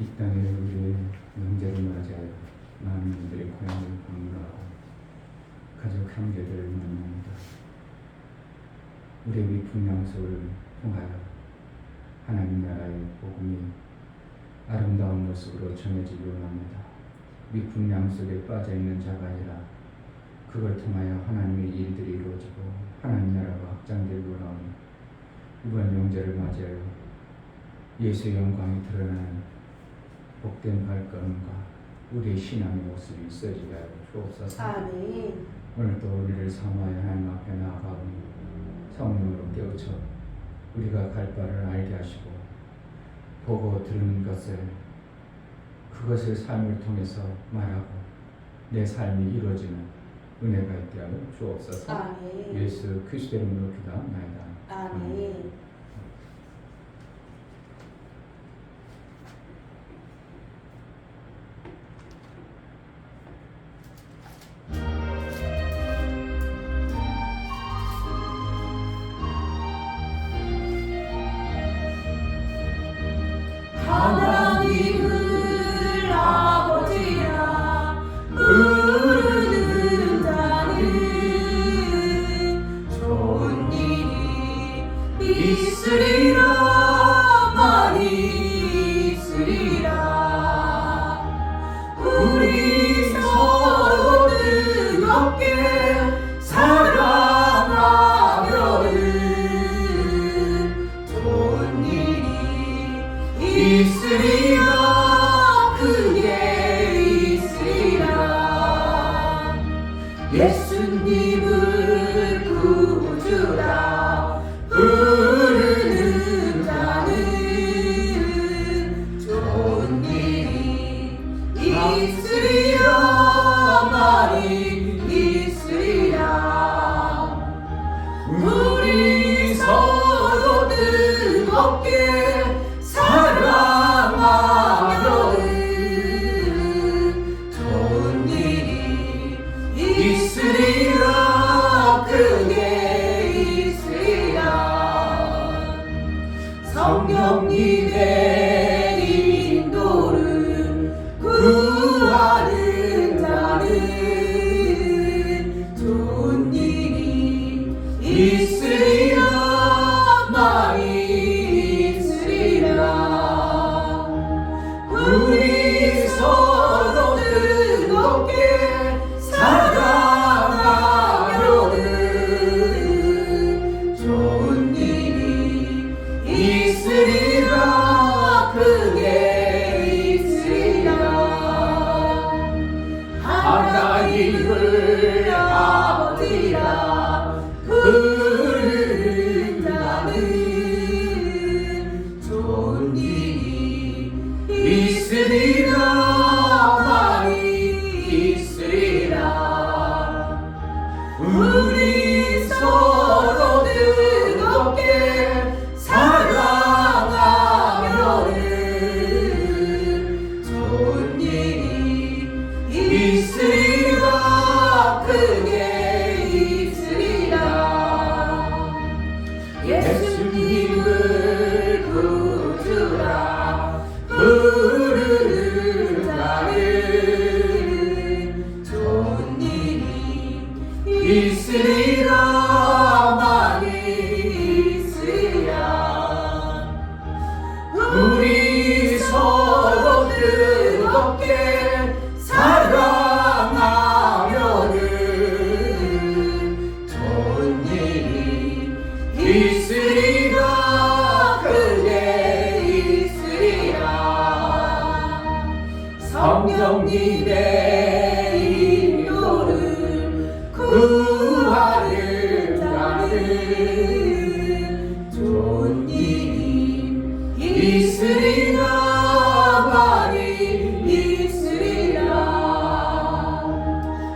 이 땅에 우리의 명절을 맞이하여 많은 분들이 고향을 방문하고 가족 형제들을 만납니다. 우리의 위풍 양속을 통하여 하나님 나라의 복음이 아름다운 모습으로 전해지기 원합니다. 위풍 양속에 빠져있는 자가 아니라 그걸 통하여 하나님의 일들이 이루어지고 하나님 나라가 확장되기 원하오니 이번 명절을 맞이하여 예수의 영광이 드러나는 복된 발걸음과 우리의 신앙의 모습이 있어지게 하여 주옵소서. 아멘. 오늘도 우리를 사모하여 하나님 앞에 나아가오니 성령으로 깨우쳐 우리가 갈 바를 알게 하시고 보고 들은 것을 그것을 삶을 통해서 말하고 내 삶이 이루어지는 은혜가 있게 하여 주옵소서. 아멘. 예수 그리스도의 이름으로 기도합나이다. 아멘. 하나님을 아버지라 부르는 자는 좋은 일이 있으리라 많이 있으리라. 우리 서로 뜨겁게 사랑하면은 좋은 일이 있으리라. 크게 있으리라. 예수님을 구주라 부르는 자는 좋은 일이 있으리라 많이 있으리라. 우리 서로 뜨겁게 사랑하면은 좋은 일이 있으리라. 크게 있으리라. 성령님의 인도를 구하는 자는 좋은 일이 있으리라 많이 있으리라. 우리 서로 뜨겁게 사랑하면은 좋은 일이 있으리라. 크게 있으리라. 하나님을 아버지라 부르는 자는 좋은 일이 있으리라 많이 있으리라. 우리 서로 뜨겁게 사랑하면은 좋은 일이 있으리라. 크게 있으리라. 예수님을 구주라 부르는 자는 좋은 일이 있으리라 많이 있으리라. 우리 서로 뜨겁게 사랑하면은 좋은 일이 있으리라. 크게 있으리라. 성령님의 인도를 구하는 자는 좋은 일이 있으리라 많이 있으리라.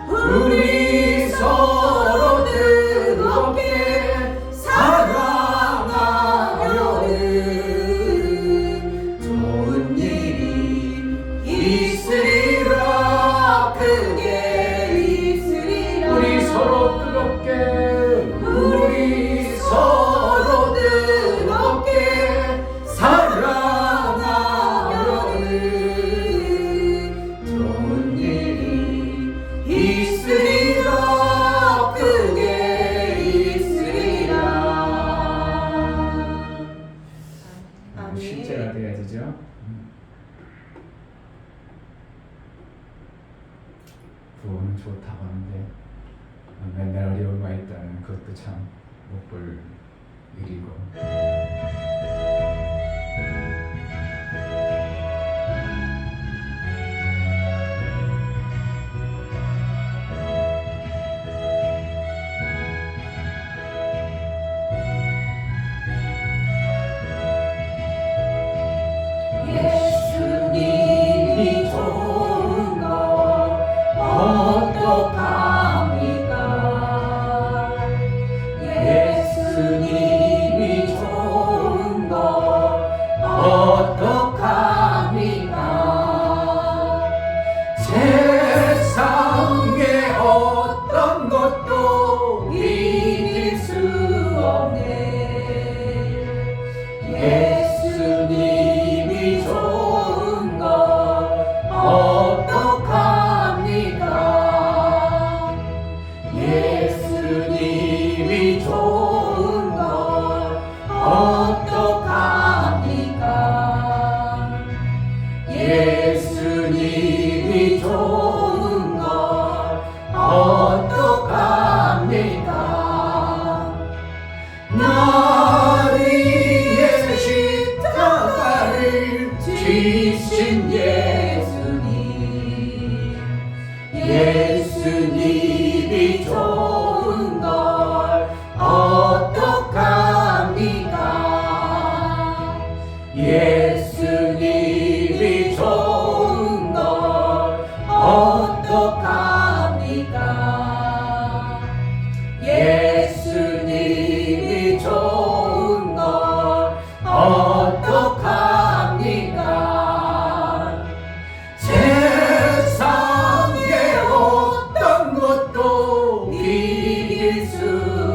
우리 서로 뜨겁게 사랑하면은 좋은 일이 있으리라. 구원은 좋다고 하는데 맨날 어려움이 있다는 그것도 참 못 볼 일이고. 예수님이 좋은 거 어떡합니까? 예수님이 좋은 거 어떡합니까? 세상에 어떤 것도 이길 수 없네. 예수님이 좋은 거 어떡합니까? 예수님이 좋은 거 어떡합니까? 예수님이 좋은 거 어떡합니까? 나 위에 십자가를 지신 예수님, 예수님이 좋은 걸 어떡합니까? 예수님이 좋은 걸 어떡합니까? 예수님이 좋은 걸 어떡합니까? 세상에 어떤 것도 이길 수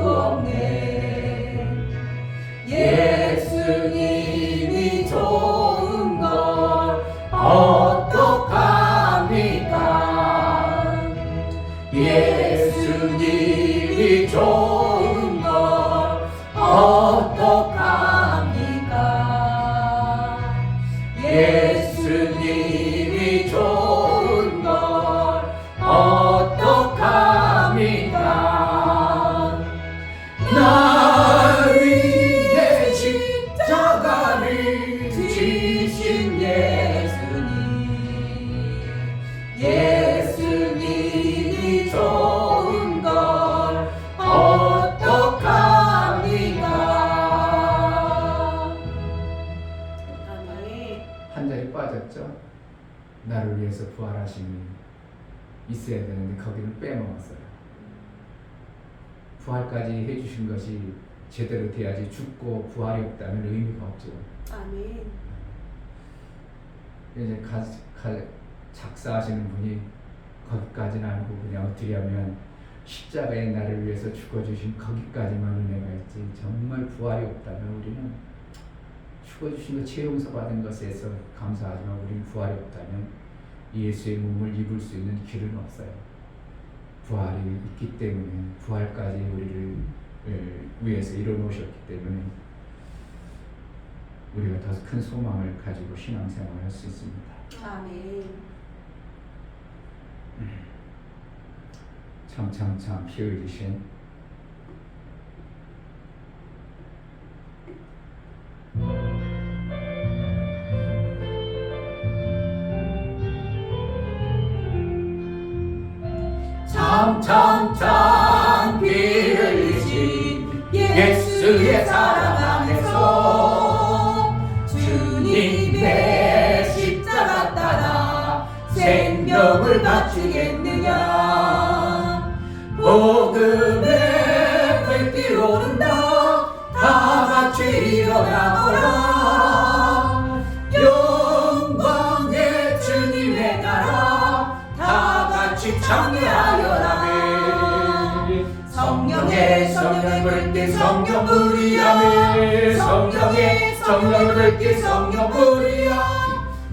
없네. 예수님이 좋은 걸 어떡합니까? 예수님이 좋은 걸 어떡합니까? 예수님이 좋은 걸 어떡합니까? 나 위에 십자가를 지신 예수님, 예수님이 좋은 걸 어떡합니까? 아멘. 한 자리 빠졌죠. 나를 위해서 부활하심이 있어야 되는데 거기는 빼먹었어요. 부활까지 해주신 것이 제대로 돼야지 죽고 부활이 없다면 의미가 없죠. 아멘. 이제 작사하시는 분이 거기까지는 아니고 그냥 어떻게 하면 십자가에 나를 위해서 죽어주신 거기까지만 은혜가 있지, 정말 부활이 없다면 우리는 죽어주신 것, 죄 용서받은 것에서 감사하지만 우리는 부활이 없다면 예수의 몸을 입을 수 있는 길은 없어요. 부활이 있기 때문에, 부활까지 우리를 위해서 이뤄놓으셨기 때문에 우리가 더 큰 소망을 가지고 신앙생활을 할 수 있습니다. 아멘. 참 피 흘리신 참 피 흘리신 예수의 사랑 안에서 주님의 십자가 따라 생명을 바치겠느냐. 복음의 불길 오른다. 다 같이 일어나거라. 영광의 주님의 나라 다 같이 참여하여라. 성령의 불길 성령 불이야매. 성령의 불길 성령 불이야.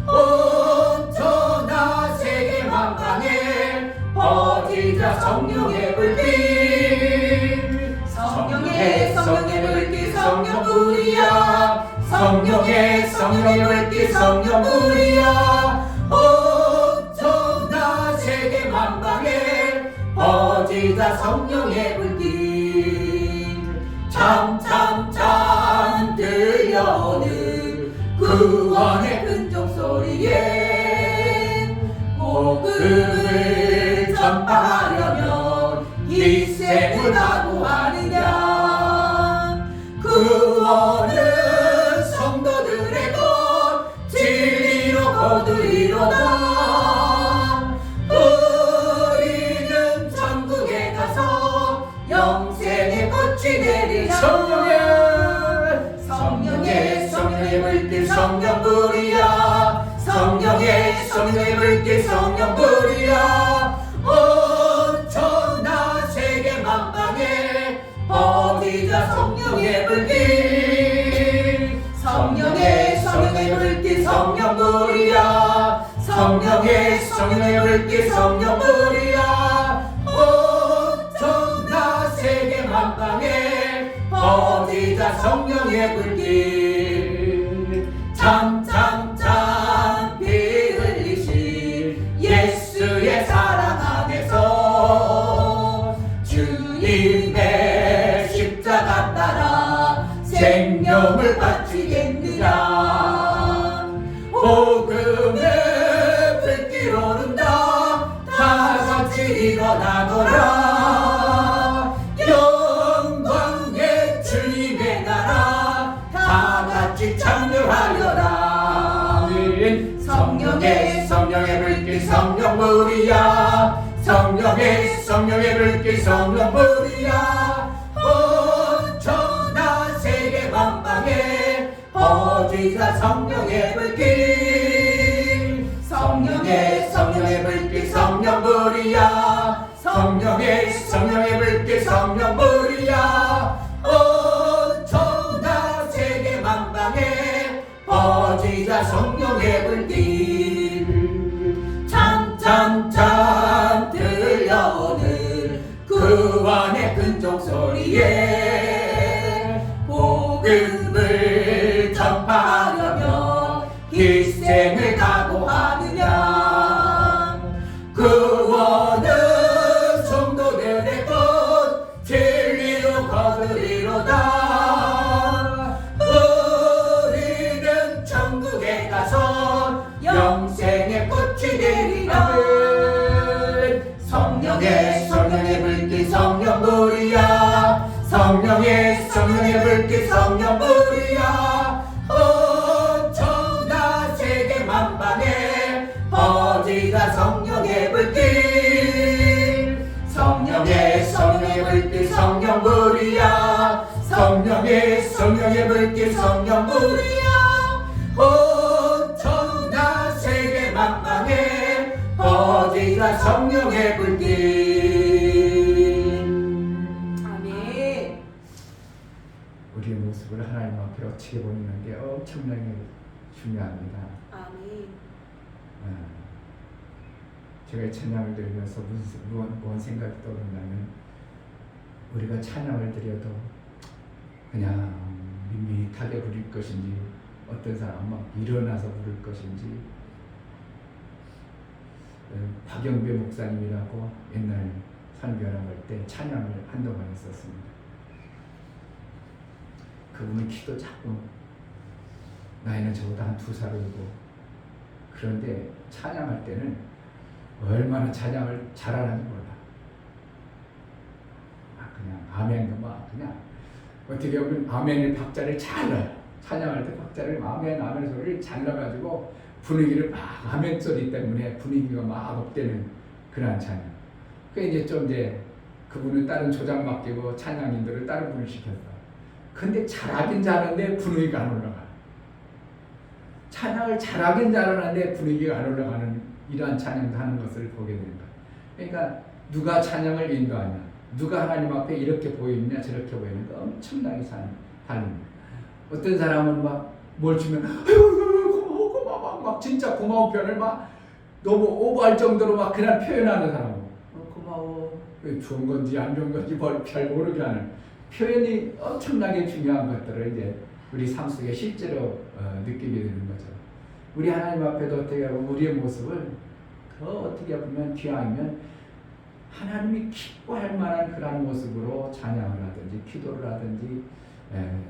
온전한 세계 만방에 퍼지자 성령의 불길. 성령의 불길 성령 불이야. 성령의 물길 성령불이야 어쩌나 세계 만방에 퍼지자 성령의 불길 참참참 들려오는 구원의 근종 소리에 복음을 전파하려면 이 생을 각오하느냐 구원은 성도들의 것 진리로 거두리로다 우리는 천국에 가서 영생의 꽃이 내리라 성령의 물길 성령불이야 성령의 물길 성령불이야 어쩌나 세계 만방에 퍼지자 성령의 불길 성령의 불길 성령불이야 성령의 불길 성령불이야 어쩌나 세계 만방에 퍼지자 성령의 불길 참참참 피 흘리신 예수의 사랑 안에서 주님의 십자가 따라 생명을 바치겠느냐 복음의 불길 오른다 다같이 일어나거라 영광의 주님의 나라 다같이 참여하여라 성령의 불길 성령불이야 성령의 불길 성령불이야 어쩌나 세계 만방에 퍼지자 성령의 불길 성령의 불길 성령불이야 성령의 불길 성령불이야 어쩌나 세계 만방에 퍼지자 성령의 불길 참참참 들려오는 구원의 근종 소리에 복음을 전파하려면 희생을 각오하느냐 구원은 성도들의 것 진리로 거두리로다 우리는 천국에 가서 영생의 꽃이 되리라 성령의 불길 성령불이야 성령의 불길 성령불이야 어쩌나 세계 만방에 퍼지자 성령의 불길 성령의 불길 성령불이야 성령의 불길 성령불이야 어쩌나 세계 만방에 퍼지자 성령의 불길 아멘. 우리의 모습을 하나님 앞에 어떻게 보이는 게 엄청나게 중요합니다. 아멘. 제가 찬양을 드리면서 무슨 생각이 떠오르냐면 우리가 찬양을 드려도 그냥 밋밋하게 부릴 것인지 어떤 사람은 막 일어나서 부를 것인지 박영배 목사님이라고 옛날 선교하러 갈 때 찬양을 한동안 했었습니다. 그분은 키도 작고 나이는 저보다 한 2살 어리고 그런데 찬양할 때는 얼마나 찬양을 잘하는지 몰라. 그냥 아멘도 막 그냥 어떻게 보면 아멘의 박자를 잘 넣어요. 찬양할 때 박자를 아멘 소리를 잘 넣어가지고 분위기를 막 아멘 소리 때문에 분위기가 막 업되는 그런 찬양. 이제 그분은 다른 조장 맡기고 찬양인들을 다른 분을 시켰어. 근데 잘하긴 잘하는데 분위기가 안 올라가. 찬양을 잘하긴 잘하는데 분위기가 안 올라가는 이러한 찬양도 하는 것을 보게 됩니다. 그러니까 누가 찬양을 인도하냐, 누가 하나님 앞에 이렇게 보이느냐 저렇게 보이는 거 엄청나게 다릅니다. 어떤 사람은 막 뭘 주면 고마워 막 진짜 고마운 표현을 막 너무 오버할 정도로 막 그냥 표현하는 사람은 고마워 좋은 건지 안 좋은 건지 별 모르게 하는 표현이 엄청나게 중요한 것들을 이제 우리 삶 속에 실제로 느끼게 되는 거죠. 우리 하나님 앞에도 어떻게 하면 우리의 모습을 더 어떻게 보면 귀하면 하나님이 기뻐할 만한 그런 모습으로 찬양을 하든지 기도를 하든지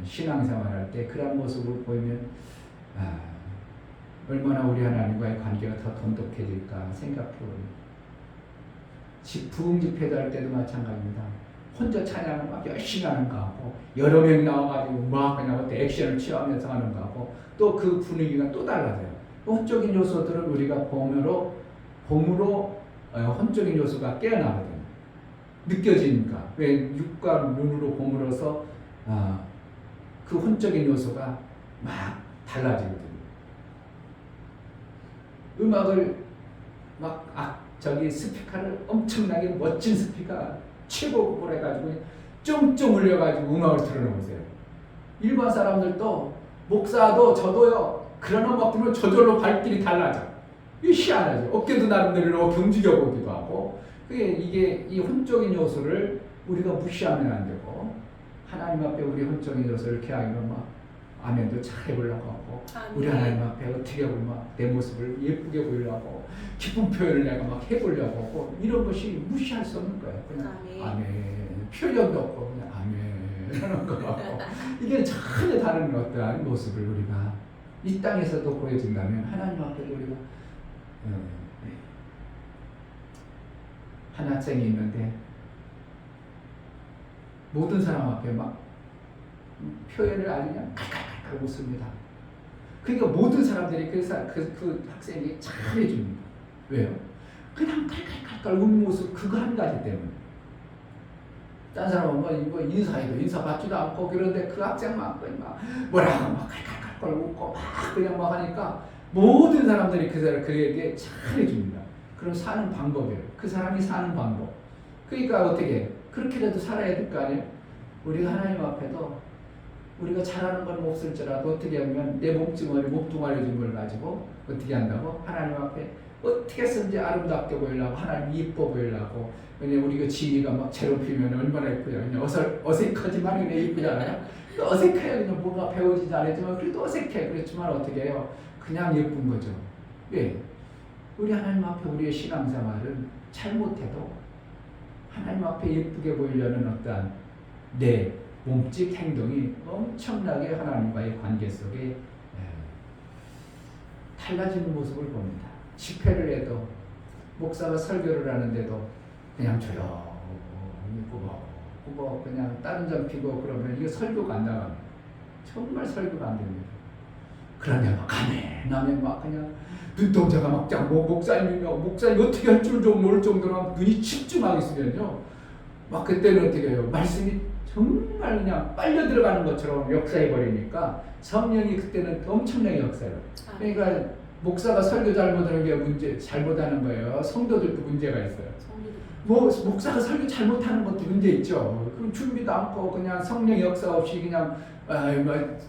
신앙생활을 할 때 그런 모습을 보이면 얼마나 우리 하나님과의 관계가 더 돈독해질까 생각해봅니다. 부흥 집회도 할 때도 마찬가지입니다. 혼자 찬양을 막 열심히 하는 거하고 여러 명이 나와가지고 막 그냥 어떤 액션을 취하면서 하는 거하고 또 그 분위기가 또 달라져요. 혼적인 요소들은 우리가 봄으로 혼적인 요소가 깨어나거든요. 느껴지니까. 왜 육과 눈으로 봄으로서 그 혼적인 요소가 막 달라지거든요. 음악을 스피커를 엄청나게 멋진 스피커 최고급으로 해가지고 쫑쫑 울려가지고 음악을 틀어놓으세요. 일반 사람들도 목사도 저도요 그런 음악 들으면 저절로 발길이 달라져. 이게 희한하죠. 어깨도 나름대로 이렇게 움직여보기도 하고 이게 이 혼적인 요소를 우리가 무시하면 안 되고 하나님 앞에 우리 혼적인 요소를 이렇게 하면 막 아멘도 잘 해보려고 하고 우리 하나님 앞에 어떻게 보면 내 모습을 예쁘게 보이려고 기쁜 표현을 내가 막 해보려고 하고 이런 것이 무시할 수 없는 거예요. 그냥 아멘 표현도 없고 그냥 아멘 하는 거 같고 이게 전혀 다른 어떠한 모습을 우리가 이 땅에서도 보여준다면 하나님 앞에도 우리가 한 학생이 있는데 모든 사람 앞에 막 표현을 아주 그냥 칼칼칼칼 웃습니다. 그러니까 모든 사람들이 그 학생이 잘해줍니다. 왜요? 그냥 칼칼칼칼 웃는 모습 그거 한 가지 때문에. 딴 사람은 뭐 인사해도 인사 받지도 않고 그런데 그 학생만 뭐라고 막 칼칼칼칼 웃고 막 그냥 막 하니까 모든 사람들이 그에게 잘해줍니다. 그럼 사는 방법이에요. 그 사람이 사는 방법. 그러니까 어떻게 그렇게라도 살아야 될 거 아니에요? 우리가 하나님 앞에도 우리가 잘하는 건 없을지라도 어떻게 하면 내 몸뚱아리 준 걸 가지고 어떻게 한다고? 하나님 앞에 어떻게 해서든지 아름답게 보이려고 하나님 이뻐 보이려고 왜냐면 우리가 지위가 막 괴롭히면 얼마나 예쁘냐 그냥 어색하지만 그냥 예쁘잖아요. 어색해요. 그냥 뭔가 배우지 않았지만 그래도 어색해. 그렇지만 어떻게 해요? 그냥 예쁜 거죠. 왜? 우리 하나님 앞에 우리의 신앙생활은 잘못해도 하나님 앞에 예쁘게 보이려는 어떠한 내 몸짓 행동이 엄청나게 하나님과의 관계 속에 달라지는 모습을 봅니다. 집회를 해도 목사가 설교를 하는데도 그냥 조용히 굽어 그냥 다른 점 피고 그러면 이게 설교가 안 나갑니다. 정말 설교가 안 됩니다. 그런데 막 아멘 막 그냥 눈동자가 막 목사님이 어떻게 할 줄 좀 모를 정도로 눈이 집중하게 있으면요 막 그때는 어떻게 해요? 말씀이 정말 그냥 빨려 들어가는 것처럼 역사해 버리니까 성령이 그때는 엄청나게 역사해요. 그러니까 목사가 설교 잘못하는 게 잘못하는 거예요. 성도들도 문제가 있어요. 목사가 설교 잘못하는 것도 문제 있죠. 그럼 준비도 않고 그냥 성령 역사 없이 그냥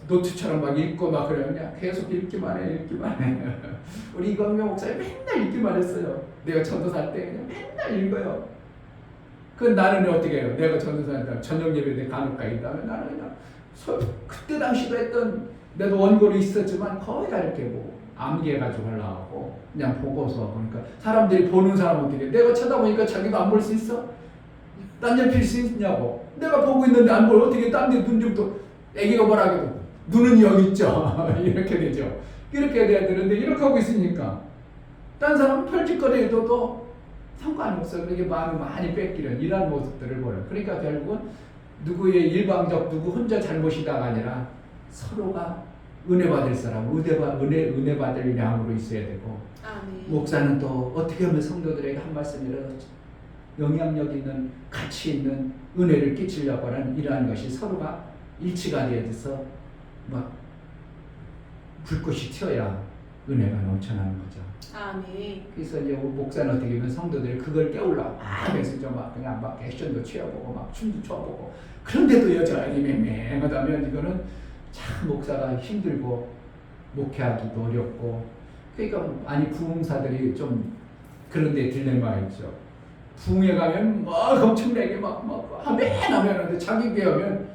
노트처럼 막 읽고 막 그래요. 그냥 계속 읽기만 해. 우리 이광명 목사님 맨날 읽기만 했어요. 내가 전도사 때 그냥 맨날 읽어요. 그건 나는 어떻게 해요? 내가 전도사니까 저녁 예배 때 간혹가 있다면 나는 그냥 그때 당시도 했던 내도 원고를 있었지만 거의 다 이렇게 뭐 암기해가지고 하려고 그냥 보고서 보니까 사람들이 보는 사람 어떻게 해? 내가 쳐다보니까 자기도 안 볼 수 있어? 딴 데 필 수 있냐고. 내가 보고 있는데 안 보여. 어떻게 딴 데 눈 좀 또 애기가 뭐라 해도 눈은 여기 있죠. 이렇게 되죠. 이렇게 돼야 되는데 이렇게 하고 있으니까 딴 사람은 펼짓거리해도 또 상관이 없어요. 그렇게 마음이 많이 뺏기는 이런 모습들을 보여요. 그러니까 결국은 누구의 일방적 누구 혼자 잘못이다가 아니라 서로가 은혜 받을 사람, 은혜 받을 양으로 있어야 되고 목사는 또 어떻게 하면 성도들에게 한 말씀이라도 영향력 있는 가치 있는 은혜를 끼치려고 하는 이러한 것이 서로가 일치가 되어서 막 불꽃이 튀어야 은혜가 넘쳐나는 거죠. 아멘. 그래서 이제 목사는 어떻게 보면 성도들이 그걸 깨우려고 막 해서 좀 막 그냥 막 액션도 취해보고 막 춤도 춰보고 그런데도 여전히 맹맹하다면 이거는 참 목사가 힘들고 목회하기도 어렵고 그러니까 아니 부흥사들이 좀 그런데 딜레마가 있죠. 부흥에 가면 막 엄청나게 막 하면 하는데 자기 교회 하면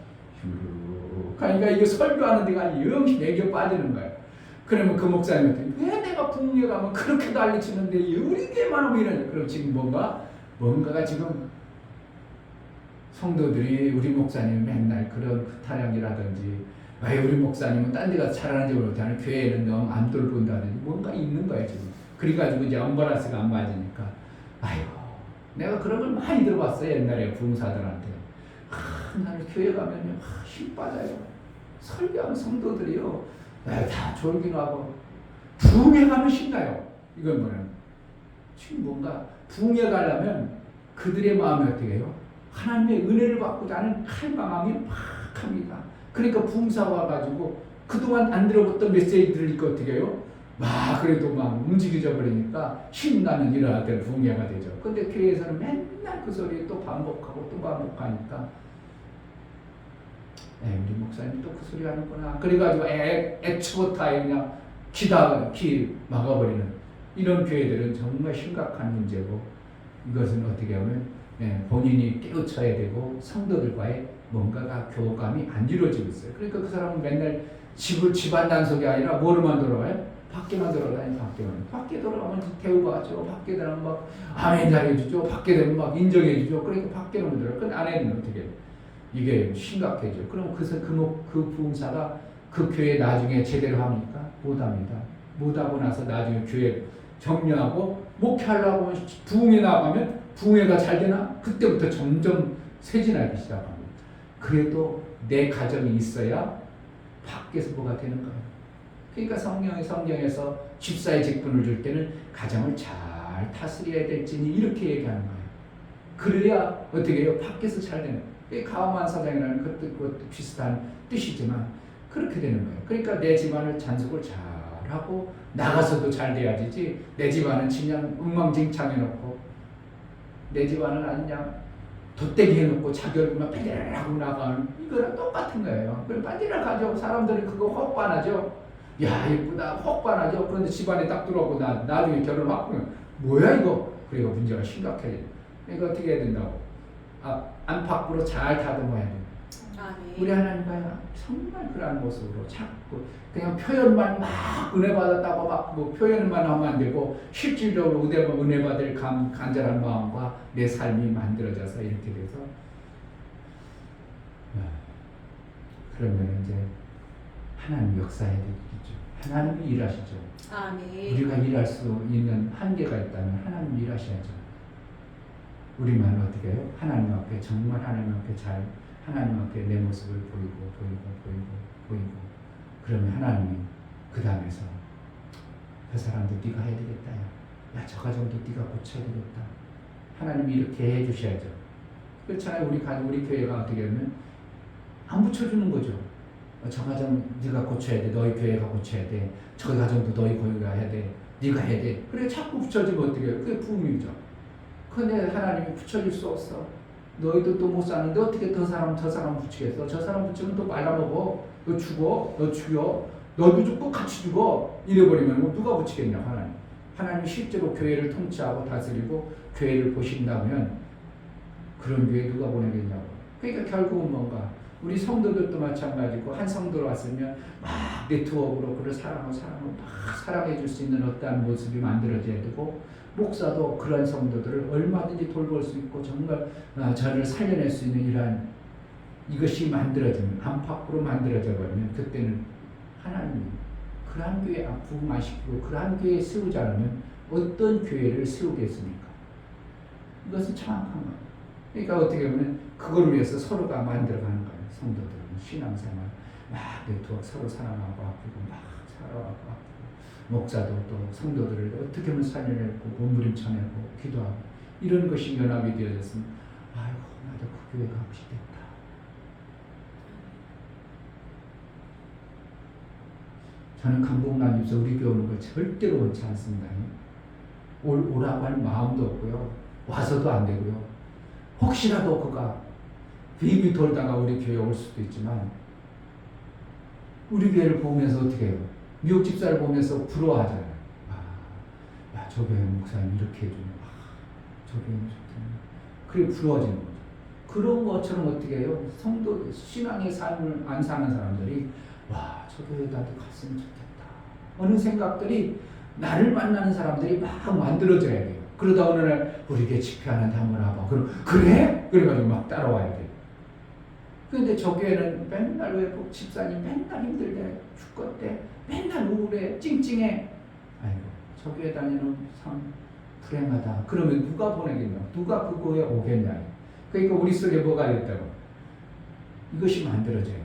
그러니까 이게 설교하는 데가 영시 매겨 빠지는 거예요. 그러면 그 목사님한테 왜 내가 북녘에 가면 그렇게 난리치는데 우리 교회만 하면 이러냐. 그럼 지금 뭔가가 지금 성도들이 우리 목사님 맨날 그런 타령이라든지 왜 우리 목사님은 딴 데 가서 잘하는지 모르겠다는 교회에는 너무 안 돌본다든지 뭔가 있는 거예요 지금. 그래가지고 이제 엄버라스가 안 맞으니까 아이고 내가 그런 걸 많이 들어봤어요 옛날에 부흥사들한테. 나는 교회 가면요 힘 빠져요. 설교하는 성도들이요 다 졸기도 하고 부흥회 가면 신나요. 이건 뭐냐면 지금 뭔가 부흥회 가려면 그들의 마음이 어떻게 해요? 하나님의 은혜를 받고자 하는 칼망함이 막 합니다. 그러니까 부흥사 와가지고 그동안 안 들어봤던 메시지들을 읽고 어떻게 해요? 막 그래도 막 움직여져 버리니까 신나는 일어날 부흥회가 되죠. 근데 교회에서는 맨날 그 소리 또 반복하고 또 반복하니까 우리 목사님 또 그 소리 하는구나. 그래가지고 애초부터 그냥 귀 막아버리는 이런 교회들은 정말 심각한 문제고 이것은 어떻게 하면 본인이 깨우쳐야 되고 성도들과의 뭔가가 교감이 안 이루어지고 있어요. 그러니까 그 사람은 맨날 집안 단속이 아니라 뭐로만 돌아가요? 밖에만 돌아다니 밖에 돌아가면 대우받죠. 밖에 들어가면 막 아멘 잘해주죠. 밖에 되면 막 인정해주죠. 그러니까 밖에만 들어가. 근데 안에는 어떻게 해요? 이게 심각해져. 그럼 그 부흥사가 그 교회 나중에 제대로 합니까? 못합니다. 못하고 나서 나중에 교회 정리하고 목회하려고 하면 부흥회 나가면 부흥회가 잘 되나? 그때부터 점점 쇠진하기 시작합니다. 그래도 내 가정이 있어야 밖에서 뭐가 되는 거예요. 그러니까 성경에서 집사의 직분을 줄 때는 가정을 잘 다스려야 될지니 이렇게 얘기하는 거예요. 그래야 어떻게 해요? 밖에서 잘 되는 거예요. 가만 사장이라는 그것도 비슷한 뜻이지만 그렇게 되는 거예요. 그러니까 내 집안을 잔속을 잘하고 나가서도 잘 돼야지 내 집안은 그냥 엉망진창해놓고 내 집안은 아주 그냥 돗대기 해놓고 자기 얼굴만 반질하고 나가는 이거랑 똑같은 거예요. 그럼 반질하죠. 사람들이 그거 혹반하죠. 야 예쁘다 혹반하죠. 그런데 집안에 딱 들어오고 나중에 결혼 확 뭐야 이거. 그리고 문제가 심각해져. 그러니까 어떻게 해야 된다고? 안팎으로 잘 다듬어야 돼요. 네. 우리 하나님과는 정말 그러한 모습으로 자꾸 그냥 표현만 막 은혜 받았다고 막 뭐 표현만 하면 안 되고 실질적으로 은혜 받을 간절한 마음과 내 삶이 만들어져서 이렇게 돼서 그러면 이제 하나님 역사해야 되겠죠. 하나님이 일하시죠. 네. 우리가 일할 수 있는 한계가 있다면 하나님이 일하셔야죠. 우리만 어떻게 해요? 하나님 앞에 정말 하나님 앞에 하나님 앞에 내 모습을 보이고 그러면 하나님이 그 다음에서 그 사람도 네가 해야 되겠다. 야 저 가정도 네가 고쳐야 되겠다. 하나님이 이렇게 해주셔야죠. 그렇잖아요. 우리 교회가 어떻게 하면 안 붙여주는 거죠. 저 가정 네가 고쳐야 돼. 너희 교회가 고쳐야 돼. 저 가정도 너희 교회가 해야 돼. 네가 해야 돼. 그래 자꾸 붙여주면 어떻게 해요? 그게 부흥이죠. 근데 하나님이 붙여줄 수 없어. 너희도 또 못 사는데 어떻게 저 사람 붙이겠어? 저 사람 붙이면 또 말라먹어. 너 죽어. 너 죽여. 너도 죽고 같이 죽어. 이래버리면 뭐 누가 붙이겠냐 하나님. 하나님이 실제로 교회를 통치하고 다스리고 교회를 보신다면 그런 교회 누가 보내겠냐고. 그러니까 결국은 뭔가 우리 성도들도 마찬가지고 한 성도로 왔으면 막 네트워크로 그를 사랑하고 막 사랑해 줄 수 있는 어떠한 모습이 만들어져야 되고 목사도 그런 성도들을 얼마든지 돌볼 수 있고 정말 저를 살려낼 수 있는 이러한 이것이 만들어지면 안팎으로 만들어져 버리면 그때는 하나님이 그러한 교회 부흥하시고 그러한 교회 세우지 않으면 어떤 교회를 세우겠습니까? 이것은 정확한 거예요. 그러니까 어떻게 보면 그걸 위해서 서로가 만들어가는 거예요. 성도들은 신앙생활 막 네트워크 서로 사랑하고 아끼고 막 살아가고 아끼고 목사도 또 성도들을 어떻게 하면 살려내고 몸부림쳐내고 기도하고 이런 것이 연합이 되어졌으면 아이고 나도 그 교회 가고 싶겠다. 저는 강북남집에서 우리 교회 오는 걸 절대로 원치 않습니다. 오라고 할 마음도 없고요. 와서도 안 되고요. 혹시라도 그가 비비 돌다가 우리 교회에 올 수도 있지만 우리 교회를 보면서 어떻게 해요? 미국 집사를 보면서 부러워하잖아요. 야, 저 교회 목사님 이렇게 해주네. 저 교회는 좋다네. 그래 부러워지는 거죠. 그런 것처럼 어떻게 해요? 성도 신앙의 삶을 안 사는 사람들이 와, 저 교회 나도 갔으면 좋겠다. 어느 생각들이 나를 만나는 사람들이 막 만들어져야 돼요. 그러다 어느 날 우리 교회 집회하는데 한번 와봐. 그럼 그래? 그래가지고 막 따라와야 돼요. 근데 저 교회는 맨날 왜 집사님 맨날 힘들대 죽겠대 맨날 우울해 찡찡해. 아이고 저 교회 다니는 참 불행하다. 그러면 누가 보내겠냐? 누가 그 교회에 오겠냐? 그러니까 우리 속에 뭐가 있다고? 이것이 만들어져야 돼요.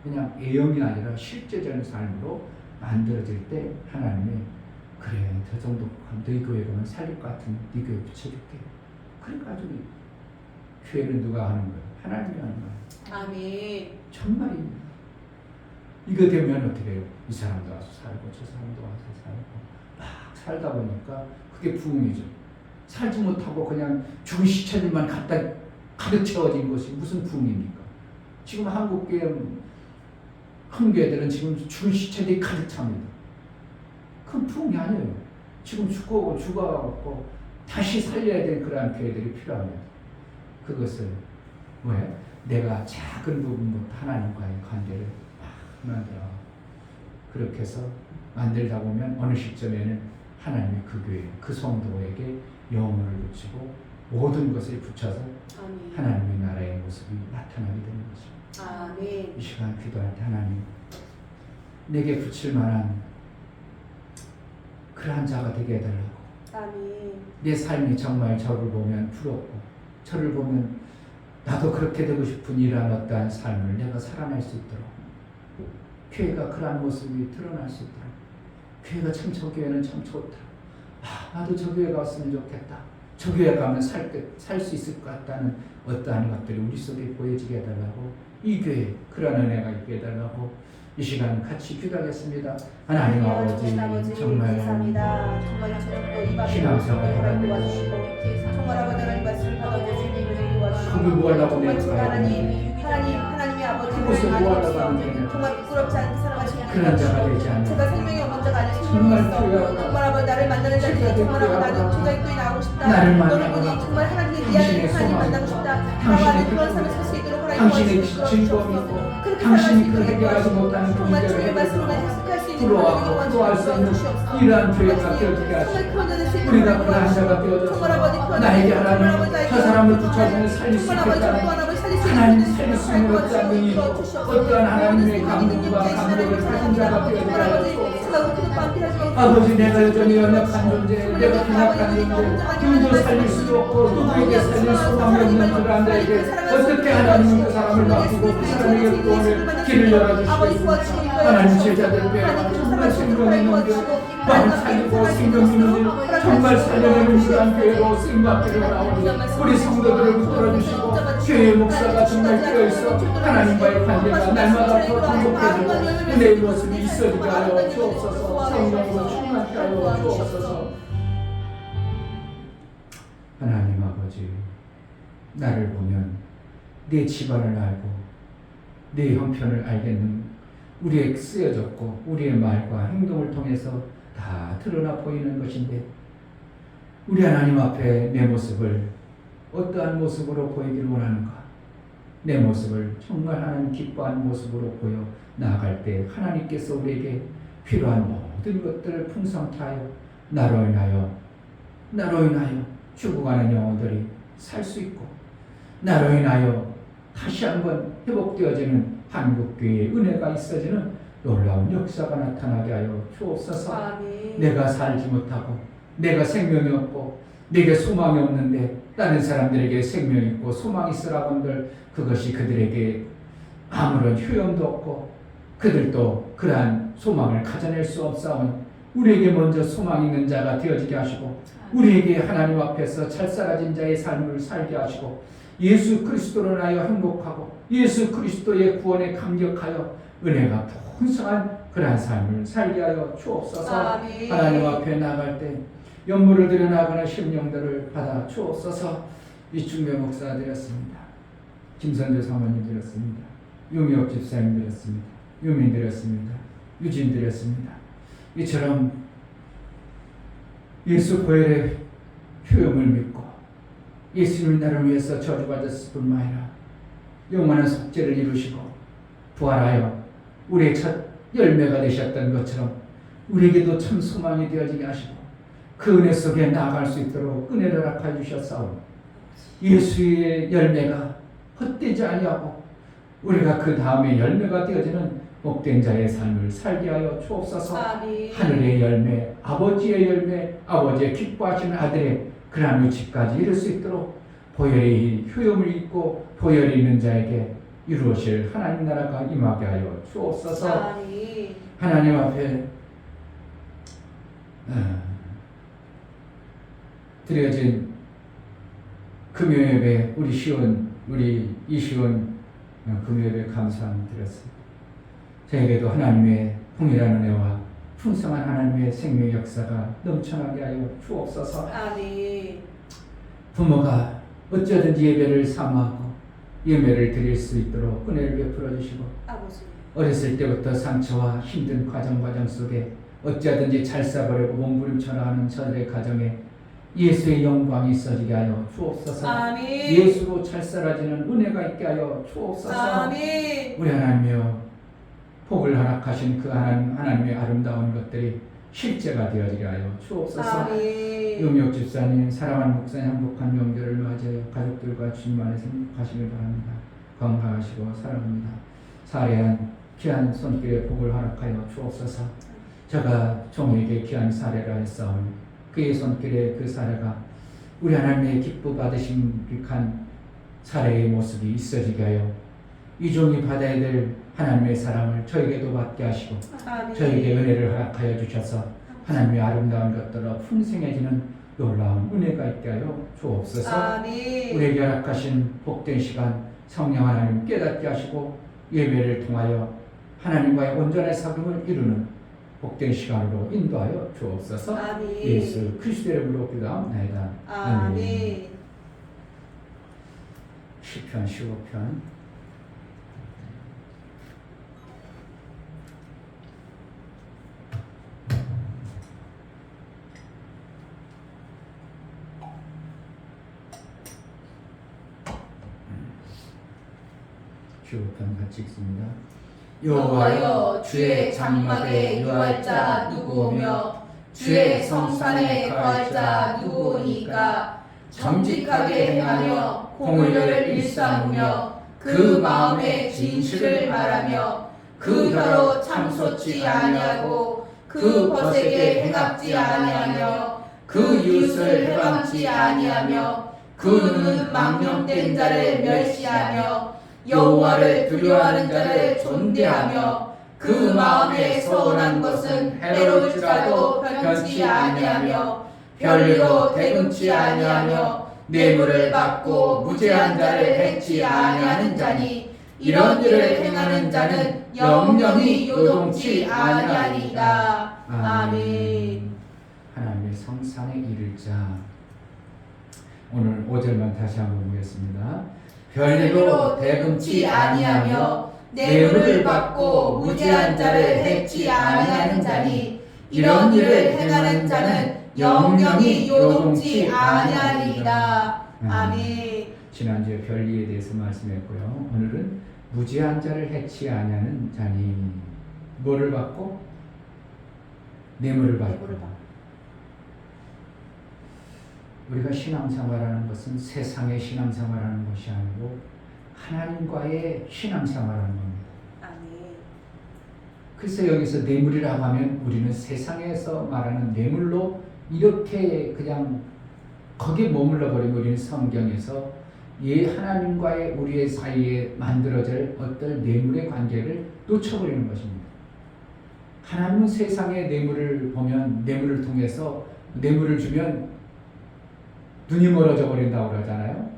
그냥 애형이 아니라 실제적인 삶으로 만들어질 때 하나님이 그래 저 정도 너희 교회 가면 살릴 것 같은 네 교회 붙여줄게. 그래가지고 교회는 누가 하는 거예요? 하나님이 하는 거예요. 아멘. 정말입니다. 이거 되면 어떻게 해요? 이 사람도 와서 살고 저 사람도 와서 살고 막 살다 보니까 그게 부흥이죠. 살지 못하고 그냥 죽은 시체들만 갖다 가득 채워진 것이 무슨 부흥입니까? 지금 한국 교회 큰 교회들은 지금 죽은 시체들이 가득 찹니다. 그건 부흥이 아니에요. 지금 죽어갖고 다시 살려야 될 그러한 교회들이 필요합니다. 그것을 왜? 내가 작은 부분부터 하나님과의 관계를 만들어. 그렇게 해서 만들다 보면 어느 시점에는 하나님이 그 교회, 그 성도에게 영혼을 붙이고 모든 것을 붙여서 아멘. 하나님의 나라의 모습이 나타나게 되는 거죠. 아멘. 이 시간 기도할 때 하나님 내게 붙일 만한 그러한 자가 되게 해달라고. 아멘. 내 삶이 정말 저를 보면 부럽고 저를 보면 나도 그렇게 되고 싶은 이러한 어떠한 삶을 내가 살아낼 수 있도록 교회가 그러한 모습이 드러날 수 있도록 교회가 참 저 교회는 참 좋다. 나도 저 교회 갔으면 좋겠다. 저 교회 가면 살 수 있을 것 같다는 어떠한 것들이 우리 속에 보여지게 해달라고 이 교회 그러한 은혜가 있게 해달라고 이 시간 같이 기도하겠습니다. 하나님 아버지 정말 감사합니다. 정말 저녁도 신앙생활 하나님 도와주시고 정말 아버지 하나님 말씀을 받아주시고 도와주시고 그걸 뭐 하려고 정말 내가 하나님의 아버지 그것을 뭐 하려고 하는 하나님으로서 거냐. 정말 부끄럽지 않게 살아가시는 그런 자가 되지 않는 제가 생명이 없는 자가 아닌 정말 생명이 있어 필요하다. 정말 아버지 나를 만나는 자들이 진짜 정말 아버지 필요하다. 나도 제자교회 나오고 싶다. 나를 너를 만나고 보니 정말 하나님의 당신의 이야기를 하나님 소망, 만나고 싶다. 당신의 나와 그런 삶을 살 수 있도록 하나님 당신의 도와주시고 즐거움이고 그렇게 당신이 살아갈 수 그 있도록 해결하지 못하는 그 정말 문제를 주의 말씀을 해결하고 해석할 수 있는 풀어하고 풀어할 수 있는 이러한 교회가 되어지게 하시고 우리가 그러한 자가 되어져서 나에게 하나님 저 사람을 붙여주면 살릴 수 있겠다는 하나님 살릴 수 있는 어떠한 능이 어떠한 하나님의 강력과 강력을 가진 자가 되어지게 하시고 아버지 내가 여전히 연약한 존재 내가 빈약한 존재 누구도 살릴 수도 없고 누구에게 살릴 소망이 없는 그들한테에게 어떻게 하나님은 그 사람을 맡기고 그 사람에게 구원의 길을 열어주시고 하나님 제자들 빼야 정말 생명 있는데 막 살리고 생명 있는 정말 살려내는 그러한 교회로 쓰임받기를 원하오니 우리 성도들을 붙들어주시고 교회 목사가 정말 깨어있어 하나님과의 관계가 날마다 더 행복해지고 은혜의 모습이 있어지게 하여 주옵소서. 성령으로 충만케 하여 주옵소서. 하나님 아버지 나를 보면 내 집안을 알고 내 형편을 알겠는 우리의 쓰여졌고 우리의 말과 행동을 통해서 다 드러나 보이는 것인데 우리 하나님 앞에 내 모습을 어떠한 모습으로 보이기를 원하는가? 내 모습을 정말 하나님 기뻐하는 모습으로 보여 나아갈 때 하나님께서 우리에게 필요한 모든 것들을 풍성케 하여 나로 인하여 죽어가는 영혼들이 살 수 있고 나로 인하여 다시 한번 회복되어지는 한국교회의 은혜가 있어지는 놀라운 역사가 나타나게 하여 주옵소서. 아멘. 내가 살지 못하고 내가 생명이 없고 내게 소망이 없는데 다른 사람들에게 생명이 있고 소망이 있으라건들 그것이 그들에게 아무런 효용도 없고 그들도 그러한 소망을 가져낼 수 없사오니 우리에게 먼저 소망 있는 자가 되어지게 하시고 우리에게 하나님 앞에서 찰쌀아진 자의 삶을 살게 하시고 예수 그리스도로 인하여 행복하고 예수 그리스도의 구원에 감격하여 은혜가 풍성한 그러한 삶을 살게 하여 주옵소서. 아멘. 하나님 앞에 나갈 때 연물을 들여 나가는 심령들을 받아 주옵소서. 이충배 목사 드렸습니다. 김선재 사모님 드렸습니다. 유미옥 집사님 드렸습니다. 유민 드렸습니다. 유진 드렸습니다. 이처럼 예수 보혈의 효용을 믿고 예수님이 나를 위해서 저주받았을 뿐만 아니라 영원한 속죄를 이루시고 부활하여 우리의 첫 열매가 되셨던 것처럼 우리에게도 참 소망이 되어지게 하시고 그 은혜 속에 나아갈 수 있도록 은혜를 허락하여 주셨사오니 예수의 열매가 헛되지 아니하고 우리가 그 다음에 열매가 되어지는 복된 자의 삶을 살게 하여 주옵소서. 아멘. 하늘의 열매, 아버지의 열매, 아버지의 기뻐하시는 아들의 그러한 집까지 이룰 수 있도록 보혈의 효용을 입고 보혈이 있는 자에게 이루어질 하나님 나라가 임하게 하여 주옵소서. 아멘. 하나님 앞에 드려진 금요예배 우리 이시원 금요예배 감사함 드렸습니다. 저에게도 하나님의 풍요한 은혜와 풍성한 하나님의 생명의 역사가 넘쳐나게 하여 주옵소서. 아멘. 부모가 어찌든지 예배를 사모하고 예배를 드릴 수 있도록 은혜를 베풀어 주시고 아버지. 어렸을 때부터 상처와 힘든 과정 속에 어찌하든지 잘 싸버리고 몸부림쳐 나가는 저들의 가정에 예수의 영광이 있어지게 하여 주옵소서. 아멘. 예수로 잘 살아지는 은혜가 있게 하여 주옵소서. 아멘. 우리 하나님이여 복을 허락하신 그 하나님의 아름다운 것들이 실제가 되어지게 하여 주옵소서. 아멘. 용역 집사님, 사랑하는 목사님 행복한 명절을 맞이하여 가족들과 주님 안에서 행복하시길 바랍니다. 건강하시고 사랑합니다. 사례한 귀한 손길에 복을 허락하여 주옵소서. 제가 종에게 귀한 사례를 하였사오니 그의 손길에 그 사례가 우리 하나님의 기뻐 받으신 빅한 사례의 모습이 있어지게 하여 이 종이 받아야 될 하나님의 사랑을 저에게도 받게 하시고 아멘. 저에게 은혜를 허락하여 주셔서 하나님의 아름다운 것들로 풍성해지는 놀라운 은혜가 있게 하여 주옵소서. 아멘. 우리에게 허락하신 복된 시간 성령 하나님 깨닫게 하시고 예배를 통하여 하나님과의 온전한 사귐을 이루는 복된 시간으로 인도하여 주옵소서. 아멘. 예수 그리스도의 이름으로 기도합니다. 아멘. 시편 15편 같이 읽습니다. 여호와여 주의 장막에 유할 자 누구오며 주의 성산에 거할 자 누구오니까 정직하게 행하며 공의를 일삼으며 그 마음에 진실을 말하며 그 혀로 참소치 아니하고 그 벗에게 행악지 아니하며 그 이웃을 해방치 아니하며 그 눈은 망령된 자를 멸시하며 여호와를 두려워하는 자를 존대하며 그 마음에 서운한 것은 해로울지라도 변치 아니하며 별리로 대금치 아니하며 뇌물을 받고 무죄한 자를 해치 아니하는 자니 이런 일을 행하는 자는 영영이 요동치 아니하리이다. 아멘. 하나님의 성산에 이를 자. 오늘 5절만 다시 한번 보겠습니다. 별리로 대금치 아니하며 뇌물을 받고 무죄한 자를 해치 아니하는 자니 이런 일을 행하는 자는 영영이 요동치 아니하리이다. 아멘. 지난주에 별리에 대해서 말씀했고요. 오늘은 무죄한 자를 해치 아니하는 자니 뭐를 받고? 뇌물을 받고. 우리가 신앙생활하는 것은 세상의 신앙생활하는 것이 아니고 하나님과의 신앙생활하는 겁니다. 아멘. 그래서 여기서 뇌물이라고 하면 우리는 세상에서 말하는 뇌물로 이렇게 그냥 거기에 머물러 버리면 우리는 성경에서 하나님과의 우리의 사이에 만들어질 어떤 뇌물의 관계를 놓쳐버리는 것입니다. 하나님은 세상의 뇌물을 보면 뇌물을 통해서 뇌물을 주면 눈이 멀어져 버린다고 그러잖아요.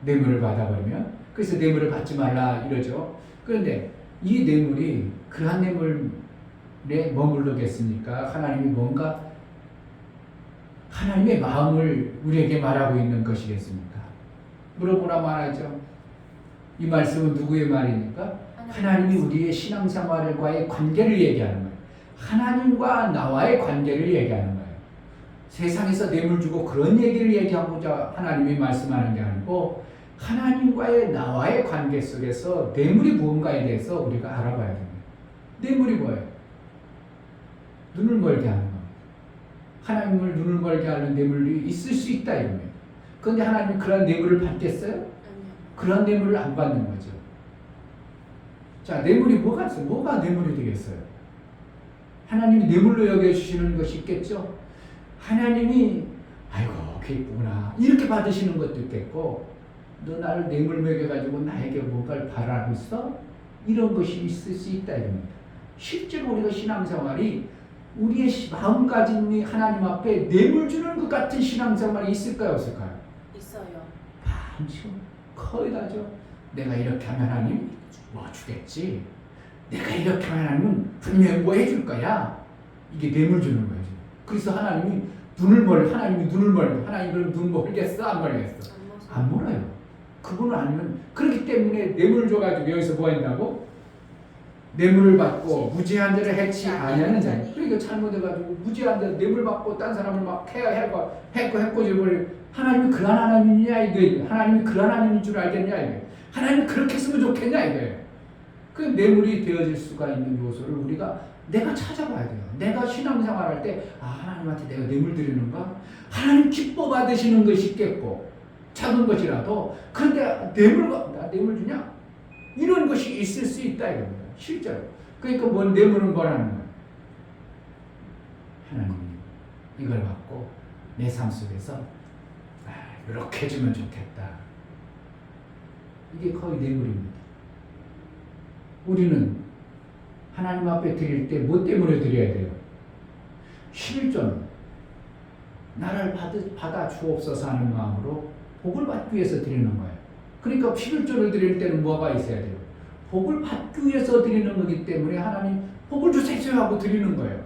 뇌물을 받아버리면. 그래서 뇌물을 받지 말라 이러죠. 그런데 이 뇌물이 그러한 뇌물에 머물르겠습니까? 하나님이 뭔가 하나님의 마음을 우리에게 말하고 있는 것이겠습니까? 물어보라 말하죠. 이 말씀은 누구의 말입니까? 하나님이 우리의 신앙생활과의 관계를 얘기하는 거예요. 하나님과 나와의 관계를 얘기하는 거예요. 세상에서 뇌물 주고 그런 얘기를 얘기하고자 하나님이 말씀하는 게 아니고 하나님과의 나와의 관계 속에서 뇌물이 무언가에 대해서 우리가 알아봐야 됩니다. 뇌물이 뭐예요? 눈을 멀게 하는 겁니다. 하나님을 눈을 멀게 하는 뇌물이 있을 수 있다 이겁니다. 그런데 하나님이 그런 뇌물을 받겠어요? 아니요. 그런 뇌물을 안 받는 거죠. 자, 뇌물이 뭐가 뇌물이 되겠어요? 하나님이 뇌물로 여겨주시는 것이 있겠죠? 하나님이 아이고 기쁘구나 이렇게 받으시는 것도 있겠고 너 나를 뇌물 먹여가지고 나에게 뭔가를 바라고 있어? 이런 것이 있을 수 있다 이겁니다. 실제로 우리가 신앙생활이 우리의 마음가짐이 하나님 앞에 뇌물 주는 것 같은 신앙생활이 있을까요 없을까요? 있어요. 많죠. 거의 다죠. 내가 이렇게 하면 하나님 뭐 주겠지. 내가 이렇게 하면 하나님은 분명히 뭐 해줄 거야. 이게 뇌물 주는 거예요. 그래서 하나님이 눈을 멀 하나님 그럼 눈 멀겠어 안 멀겠어? 안 멀어요. 그분은 아니면 그렇기 때문에 뇌물을 줘가지고 여기서 뭐 한다고? 뇌물을 받고 무죄한 자를 해치 아니하는 자. 그러니까 잘못해가지고 무죄한 자 뇌물 받고 딴 사람을 막 해코지버리 하나님이 그런 하나님이냐 이거 하나님이 그런 하나님인 줄 알겠냐 이거 하나님이 그렇게 했으면 좋겠냐 이거예요. 그 뇌물이 되어질 수가 있는 요소를 우리가 내가 찾아봐야 돼요. 내가 신앙생활할 때 하나님한테 내가 뇌물 드리는가? 하나님 기뻐 받으시는 것이 있겠고 작은 것이라도 그런데 나 뇌물 주냐? 이런 것이 있을 수 있다 이겁니다. 실제로. 그러니까 뇌물은 뭐라는 거예요? 하나님 이걸 받고 내 삶 속에서 이렇게 해주면 좋겠다. 이게 거의 뇌물입니다. 우리는 하나님 앞에 드릴 때 뭐 때문에 드려야 돼요? 11조는 나를 받아 주옵소서 하는 마음으로 복을 받기 위해서 드리는 거예요. 그러니까 11조를 드릴 때는 뭐가 있어야 돼요? 복을 받기 위해서 드리는 거기 때문에 하나님 복을 주세요 하고 드리는 거예요.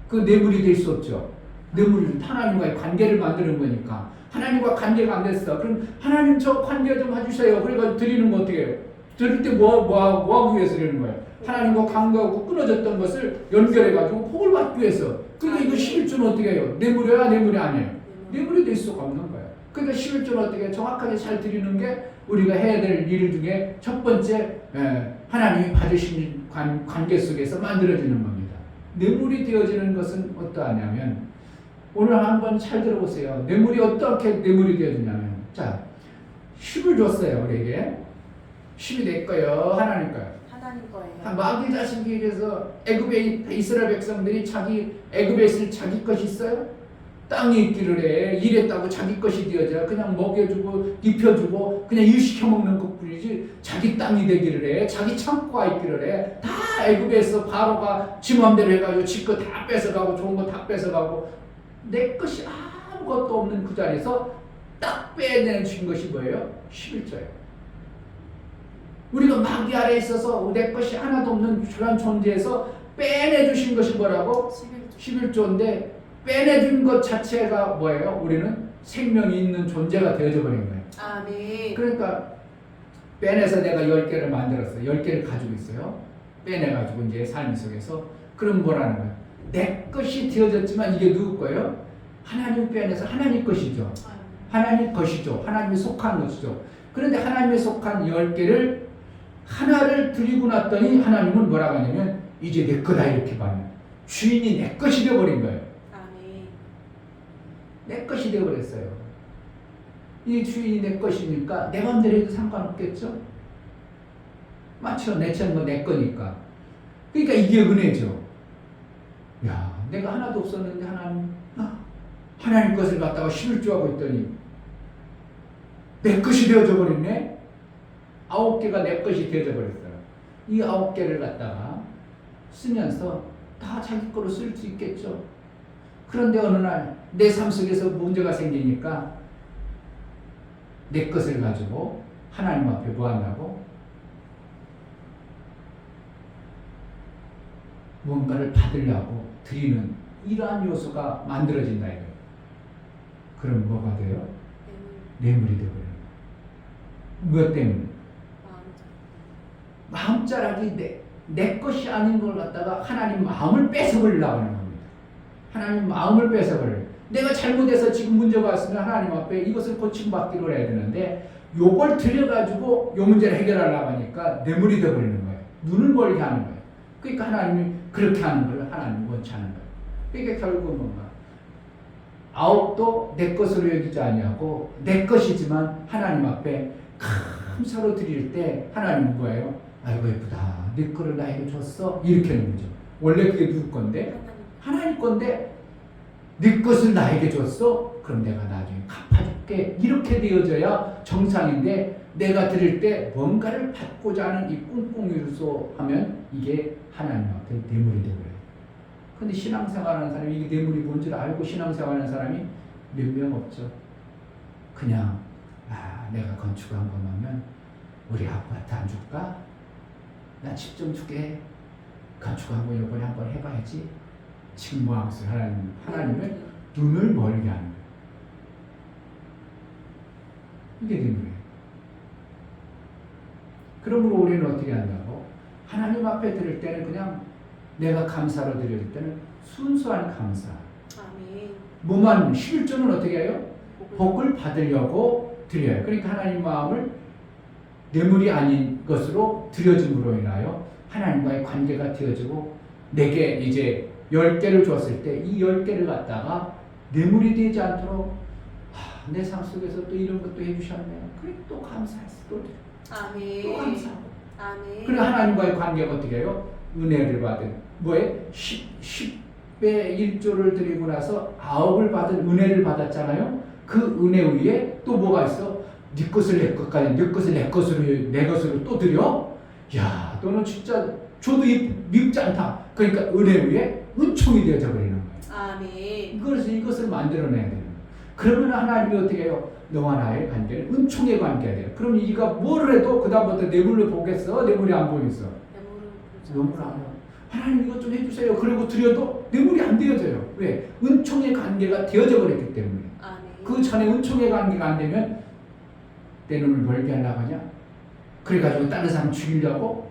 그 뇌물이 될 수 없죠. 뇌물은 하나님과의 관계를 만드는 거니까 하나님과 관계가 안 됐어. 그럼 하나님 저 관계 좀 해주세요. 그래가지고 드리는 거 어떻게 해요? 드릴 때 뭐 하기 위해서 드리는 거예요? 하나님과 관계하고 끊어졌던 것을 연결해가지고 복을 받기 위해서. 그러니까 이거 11조는 어떻게 해요? 뇌물이야? 뇌물이 아니에요? 뇌물이 될 수가 없는 거예요. 그러니까 11조는 어떻게 정확하게 잘 드리는 게 우리가 해야 될 일 중에 첫 번째 하나님이 받으신 관계 속에서 만들어지는 겁니다. 뇌물이 되어지는 것은 어떠하냐면 오늘 한번 잘 들어보세요. 뇌물이 어떻게 뇌물이 되어지냐면 자 10을 줬어요 우리에게. 10이 내 거예요? 하나님 거예요? 하나님 거예요. 마귀 자식이 이래서 애굽의 이스라엘 백성들이 자기 애굽에 있을 자기 것이 있어요? 땅이 있기를 해. 일했다고 자기 것이 되어져. 그냥 먹여주고 입혀주고 그냥 일시켜 먹는 것뿐이지 자기 땅이 되기를 해. 자기 창고가 있기를 해. 다 애굽에서 바로가 지 맘대로 해가지고 지 거 다 뺏어가고 좋은 거 다 뺏어가고 내 것이 아무것도 없는 그 자리에서 딱 빼내준 것이 뭐예요? 11조예요. 우리가 마귀 아래에 있어서 내 것이 하나도 없는 그런 존재에서 빼내주신 것이 뭐라고? 11조인데 빼내준 것 자체가 뭐예요? 우리는 생명이 있는 존재가 되어져 버린 거예요. 아멘. 그러니까 빼내서 내가 10개를 만들었어요. 10개를 가지고 있어요. 빼내가지고 이제 삶 속에서 그럼 뭐라는 거예요? 내 것이 되어졌지만 이게 누구 거예요? 하나님 빼내서 하나님 것이죠. 하나님 것이죠. 하나님이 속한 것이죠. 그런데 하나님이 속한 10개를 하나를 드리고 났더니 하나님은 뭐라고 하냐면 이제 내 거다 이렇게 봐요. 주인이 내 것이 되어버린 거예요. 아멘. 내 것이 되어버렸어요. 이 주인이 내 것이니까 내 맘대로 해도 상관없겠죠? 맞죠? 내 차는 내 거니까. 그러니까 이게 은혜죠. 야, 내가 하나도 없었는데 하나님 것을 갖다가 11조하고 있더니 내 것이 되어져 버렸네? 9개가 내 것이 되어져 버렸어요. 이 9개를 갖다가 쓰면서 다 자기 거로 쓸 수 있겠죠. 그런데 어느 날 내 삶 속에서 문제가 생기니까 내 것을 가지고 하나님 앞에 뭐 한다고? 뭔가를 받으려고 드리는 이러한 요소가 만들어진다 이거예요. 그럼 뭐가 돼요? 뇌물이 되어버려요. 무엇 때문에? 마음자락이 내 것이 아닌 걸 갖다가 하나님 마음을 뺏어버리려고 하는 겁니다. 하나님 마음을 뺏어버려요. 내가 잘못해서 지금 문제가 왔으면 하나님 앞에 이것을 고침받기로 해야 되는데 요걸 들여가지고 요 문제를 해결하려고 하니까 뇌물이 되어버리는 거예요. 눈을 멀게 하는 거예요. 그러니까 하나님이 그렇게 하는 걸 하나님이 원치 않은 거예요. 그러니까 결국은 뭔가 아홉도 내 것으로 여기지 아니하고 내 것이지만 하나님 앞에 감사로 드릴 때 하나님은 뭐예요? 아이고 예쁘다. 네 거를 나에게 줬어. 이렇게 하는 거죠. 원래 그게 누구 건데? 하나님 건데 네 것을 나에게 줬어? 그럼 내가 나중에 갚아줄게. 이렇게 되어져야 정상인데 내가 드릴 때 뭔가를 받고자 하는 이 꿍꿍이로서 하면 이게 하나님 앞에 뇌물이 되고요. 근데 신앙생활하는 사람이 이게 뇌물이 뭔지를 알고 신앙생활하는 사람이 몇 명 없죠. 그냥 내가 건축한 것만 우리 아파트 안 줄까? 나 집 좀 주게. 건축한 거 이번에 한번 해봐야지. 칭모함수 하나님을 눈을 멀게 하는 거예요. 이게 뇌물이에요. 그러므로 우리는 어떻게 한다고? 하나님 앞에 드릴 때는 그냥 내가 감사로 드릴 때는 순수한 감사. 아멘. 뭐만 11조는 어떻게 해요? 복을 받으려고 드려요. 그러니까 하나님 마음을 뇌물이 아닌 것으로 드려줌으로 인하여 하나님과의 관계가 되어지고 내게 이제 10개를 줬을 때 이 10개를 갖다가 뇌물이 되지 않도록 내 삶 속에서 또 이런 것도 해주셨네요. 그래 또 감사해서 또 드려. 아멘. 또 감사하고. 아멘. 그리고 하나님과의 관계가 어떻게 해요? 은혜를 받은 뭐에 10배 1조를 드리고 나서 9을 받은 은혜를 받았잖아요. 그 은혜 위에 또 뭐가 있어? 네 것을 내 것까지, 네 것을 내 것으로 내 것으로 또 드려? 야, 너는 진짜 줘도 밉지 않다. 그러니까 은혜 위에 은총이 되어져 버리는 거예요. 아멘. 이것을 만들어내야 돼요. 그러면 하나님이 어떻게 해요? 너와 나의 관계를 은총의 관계가 돼요. 그럼 네가 뭘 해도 그다음부터 뇌물로 보겠어? 뇌물이 안 보이겠어? 뇌물 안 해요. 하나님 이것 좀 해주세요. 그리고 드려도 뇌물이 안 되어져요. 왜? 은총의 관계가 되어져 버렸기 때문에. 아멘. 그 전에 은총의 관계가 안 되면 내 눈을 멀게 하려고 하냐? 그래가지고 다른 사람 죽이려고?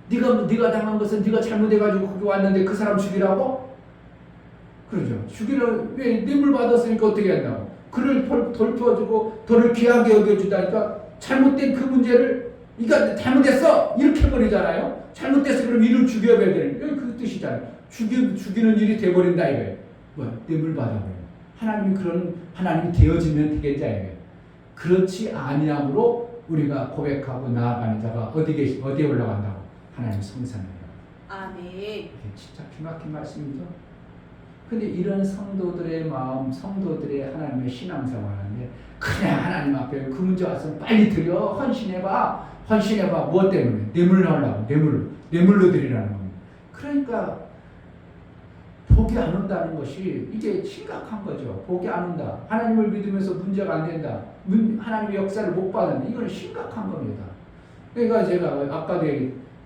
네가 당한 것은 네가 잘못해가지고 거기 왔는데 그 사람 죽이라고? 그러죠. 죽이려 왜 뇌물 받았으니까 어떻게 한다고? 그를 돌펴주고 너를 귀하게 여겨주다니까 잘못된 그 문제를 네가 잘못했어 이렇게 버리잖아요. 잘못됐어 그럼 이를 죽여야 되는 그 뜻이잖아요. 죽이는 일이 돼버린다 이거예요. 뭐야? 뇌물 받아버려. 하나님이 되어지면 되겠자 이거예요. 그렇지 아니함으로 우리가 고백하고 나아가는 자가 어디에 올라간다고? 하나님 성산에. 아멘. 이게 진짜 기막힌 말씀이죠. 근데 이런 성도들의 마음, 성도들의 하나님의 신앙생활하는데 그냥 하나님 앞에 그 문제 왔으면 빨리 드려. 헌신해봐. 무엇 때문에? 뇌물 넣으려고. 뇌물로 드리라는 겁니다. 그러니까 복이 안 온다는 것이 이게 심각한 거죠. 복이 안 온다. 하나님을 믿으면서 문제가 안 된다. 하나님의 역사를 못 받는다. 이건 심각한 겁니다. 그러니까 제가 아까도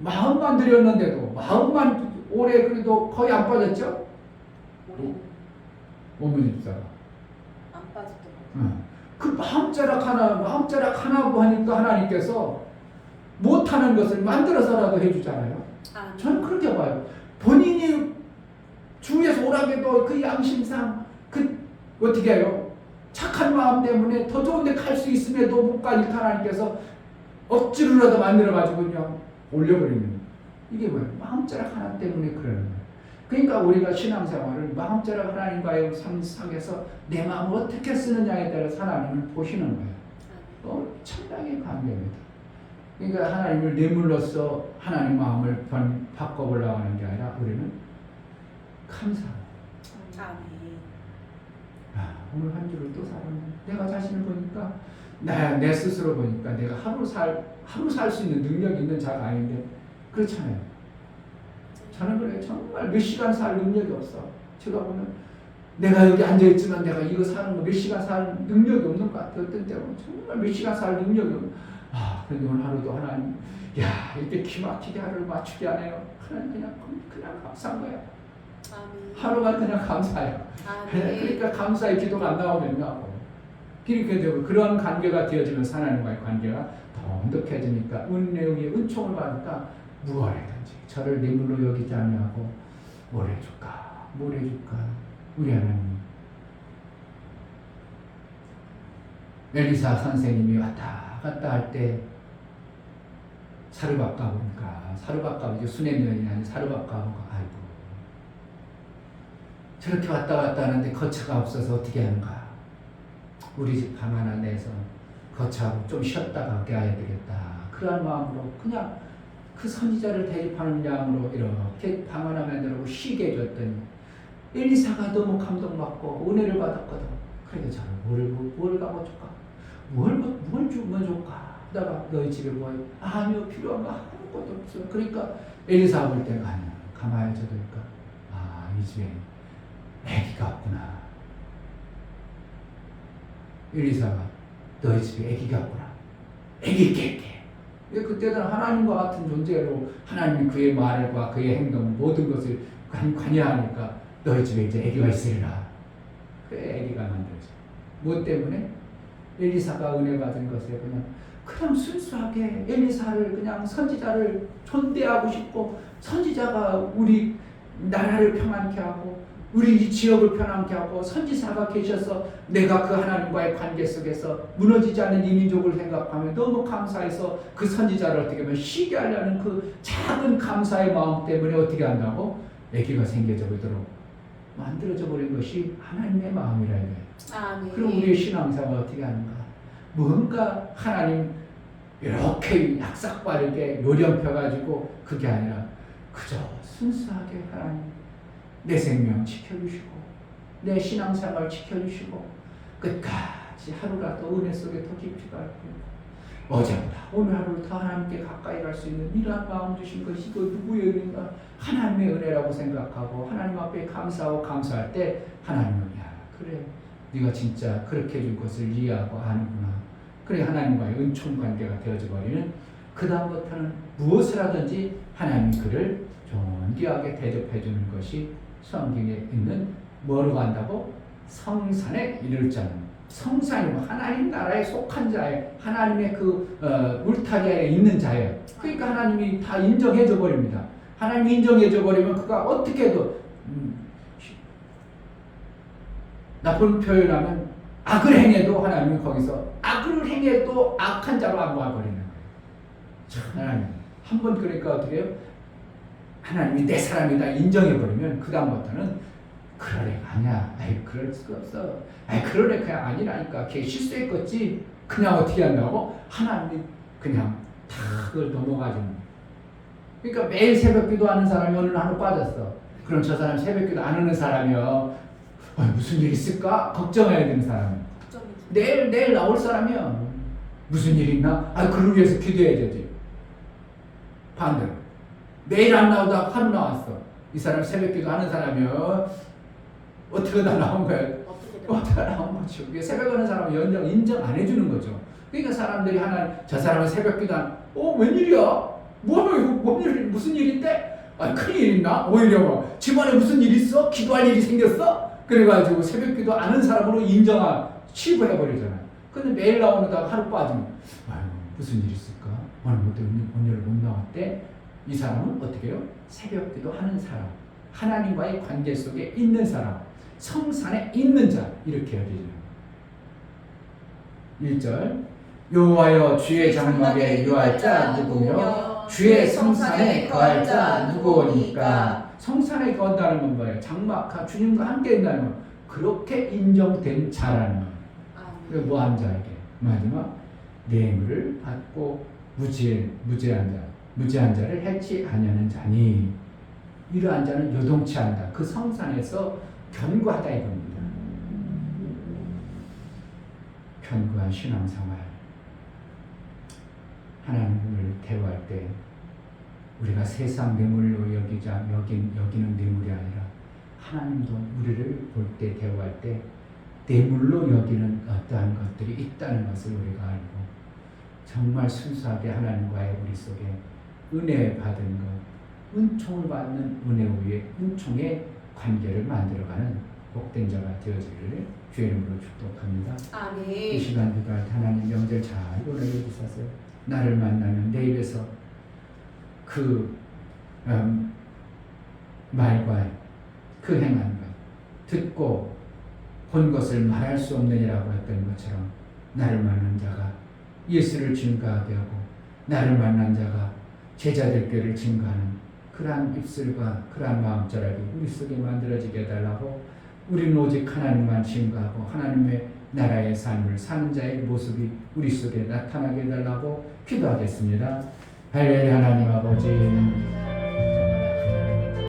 마음만 드렸는데도 마음만 올해 그래도 거의 안 빠졌죠? 오면 집사가 안 빠졌던 것 같아요. 그 마음자락 하나고 하니까 하나님께서 못하는 것을 만들어서라도 해주잖아요. 저는 그렇게 봐요. 본인이 주위에서 오라게도 그 양심상 어떻게 해요? 착한 마음 때문에 더 좋은 데 갈 수 있음에도 못 가니까 하나님께서 억지로라도 만들어가지고 그냥 올려버리는 이게 뭐예요? 마음자락 하나 때문에 그러는 거예요. 그러니까 우리가 신앙생활을 마음자락 하나님과의 상에서 내 마음을 어떻게 쓰느냐에 따라서 하나님을 보시는 거예요. 엄청나게 관계입니다. 그러니까 하나님을 뇌물로서 하나님 마음을 바꿔보려고 하는 게 아니라 우리는 감사하고 오늘 한 주를 또 살았네. 내가 자신을 보니까 내 스스로 보니까 내가 하루 살 수 있는 능력이 있는 자가 아닌데 그렇잖아요. 저는 그래 정말 몇 시간 살 능력이 없어. 제가 보면 내가 여기 앉아있지만 내가 이거 사는 거 몇 시간 살 능력이 없는 것 같아요. 어떤 때는 정말 몇 시간 살 능력이 없는 그런데 오늘 하루도 하나님 이렇게 기막히게 하루를 맞추게 하네요. 하나님 그냥 감사한 거야. 하루가 그냥 감사해요. 그러니까 감사의 기도가 안 나오면요. 이렇게 되고 그런 관계가 되어지면서 하나님과의 관계가 더 돈독해지니까 은혜 위에 은총을 받으니까 무엇이든지 저를 뇌물로 여기지 아니하고 뭘 해줄까 뭘 해줄까? 우리 하나님. 엘리사 선생님이 왔다 갔다 할 때 사르밧가 보니까 사르밧가 이제 수내면이 아닌 사르밧가 보니까 아이고 저렇게 왔다 갔다 하는데 거처가 없어서 어떻게 하는가? 우리 집 방 하나 내서 거처하고 좀 쉬었다가 가야 되겠다. 그런 마음으로 그냥 그 선지자를 대접하는 양으로 이렇게 방 하나 만들고 쉬게 해줬더니 엘리사가 너무 감동받고 은혜를 받았거든. 그래도 저는 뭘 가고 줄까? 뭘 주면 좋을까? 하다가 너희 집에 뭐 아니요 필요한 거 아무것도 없어요. 그러니까 엘리사가 볼 때가 아니야. 가만히 저니까 이 집에 애기가 없구나. 엘리사가 너희 집에 애기가 없구나. 애기 있게. 그때는 하나님과 같은 존재로 하나님이 그의 말과 그의 행동 모든 것을 관여하니까 너희 집에 이제 애기가 있으리라. 그래 애기가 만들어져. 뭐 때문에? 엘리사가 은혜 받은 것에 그냥 순수하게 엘리사를 그냥 선지자를 존대하고 싶고 선지자가 우리 나라를 평안케 하고 우리 이 지역을 편안케 하고 선지자가 계셔서 내가 그 하나님과의 관계 속에서 무너지지 않는 이 민족을 생각하며 너무 감사해서 그 선지자를 어떻게 보면 쉬게 하려는 그 작은 감사의 마음 때문에 어떻게 한다고? 아기가 생겨져 보도록 만들어져 버린 것이 하나님의 마음이라 이거예요. 아멘. 그럼 우리의 신앙생활 어떻게 하는가? 뭔가 하나님 이렇게 약삭빠르게 요령 펴가지고 그게 아니라 그저 순수하게 하나님 내 생명 지켜주시고 내 신앙생활 지켜주시고 끝까지 하루라도 은혜 속에 더 깊이 갈 거예요. 어제보다 오늘 하루를 더 하나님께 가까이 갈 수 있는 이러한 마음 주신 것이 그 누구의 은혜인가? 하나님의 은혜라고 생각하고 하나님 앞에 감사하고 감사할 때 하나님은 야 그래 네가 진짜 그렇게 해준 것을 이해하고 아는구나. 그래 하나님과의 은총 관계가 되어져 버리는 그 다음부터는 무엇을 하든지 하나님이 그를 존귀하게 대접해 주는 것이 성경에 있는 뭐로 간다고? 성산에 이를 자는 성산이고 하나님 나라에 속한 자예요. 하나님의 그 울타리에 있는 자예요. 그러니까 하나님이 다 인정해 줘 버립니다. 하나님이 인정해 줘 버리면 그가 어떻게 해도 나쁜 표현하면 악을 행해도 하나님은 거기서 악을 행해도 악한 자로 안 봐버리는 거예요. 하나님 한 번 그러니까 어떻게 해요? 하나님이 내 사람이다 인정해버리면 그 다음부터는 그럴 애가 아니야. 아이 그럴 수가 없어. 아이 그럴 애가 아니라니까. 걔 실수했겠지. 그냥 어떻게 한다고? 하나님이 그냥 다 그걸 넘어가주는 거예요. 그러니까 매일 새벽 기도하는 사람이 어느 하루 빠졌어. 그럼 저 사람 새벽 기도 안 하는 사람이요. 무슨 일 있을까? 걱정해야 되는 사람이야. 내일 나올 사람이야. 무슨 일 있나? 그를 위해서 기도해야지. 반대로. 내일 안 나오다가 하루 나왔어. 이 사람 새벽 기도 하는 사람이요. 어떻게 다 나온 거야? 어떻게 나온 거죠? 새벽 하는 사람은 인정 안 해주는 거죠. 그러니까 사람들이 저 사람은 새벽 기도 웬일이야? 무슨 일인데? 큰일 있나? 오히려 집안에 무슨 일 있어? 기도할 일이 생겼어? 그래가지고 새벽 기도 아는 사람으로 취급을 해버리잖아요. 근데 매일 나오다가 하루 빠지면 무슨 일 있을까? 오늘 못 나왔대? 이 사람은 어떻게 해요? 새벽 기도 하는 사람, 하나님과의 관계 속에 있는 사람, 성산에 있는 자 이렇게 여기죠. 1절 여호와여 주의 장막에 유할 자 누구며 주의 성산에 거할 자 누구오니까. 성산에 거한다는 건 뭐예요? 장막, 주님과 함께 있다는 건 그렇게 인정된 자라는 거예요. 그리고 뭐한 자에게 마지막 뇌물을 받고 무죄한 자를 해치 아니하는 자니 이러한 자는 요동치 않다. 그 성산에서 견고하다 이겁니다. 견고한 신앙생활. 하나님을 대화할 때 우리가 세상 뇌물로 여기는 뇌물이 아니라 하나님도 우리를 볼 때 대화할 때 뇌물로 여기는 어떠한 것들이 있다는 것을 우리가 알고 정말 순수하게 하나님과의 우리 속에 은혜 받은 것, 은총을 받는 은혜 위에 은총의 관계를 만들어가는 복된 자가 되어지기를 주의 이름으로 축복합니다. 아멘. 이 시간 기도할 때 하나님 명절 잘 보내게 주셔서 나를 만나면 내 입에서 그 말과 그 행한 것, 듣고 본 것을 말할 수 없느니라고 했던 것처럼 나를 만난 자가 예수를 증거하게 하고 나를 만난 자가 제자들께를 증거하는 그러한 입술과 그러한 마음자락이 우리 속에 만들어지게 해달라고, 우리는 오직 하나님만 증거하고 하나님의 나라의 삶을 사는 자의 모습이 우리 속에 나타나게 해달라고 기도하겠습니다. 할렐루야. 하나님 아버지,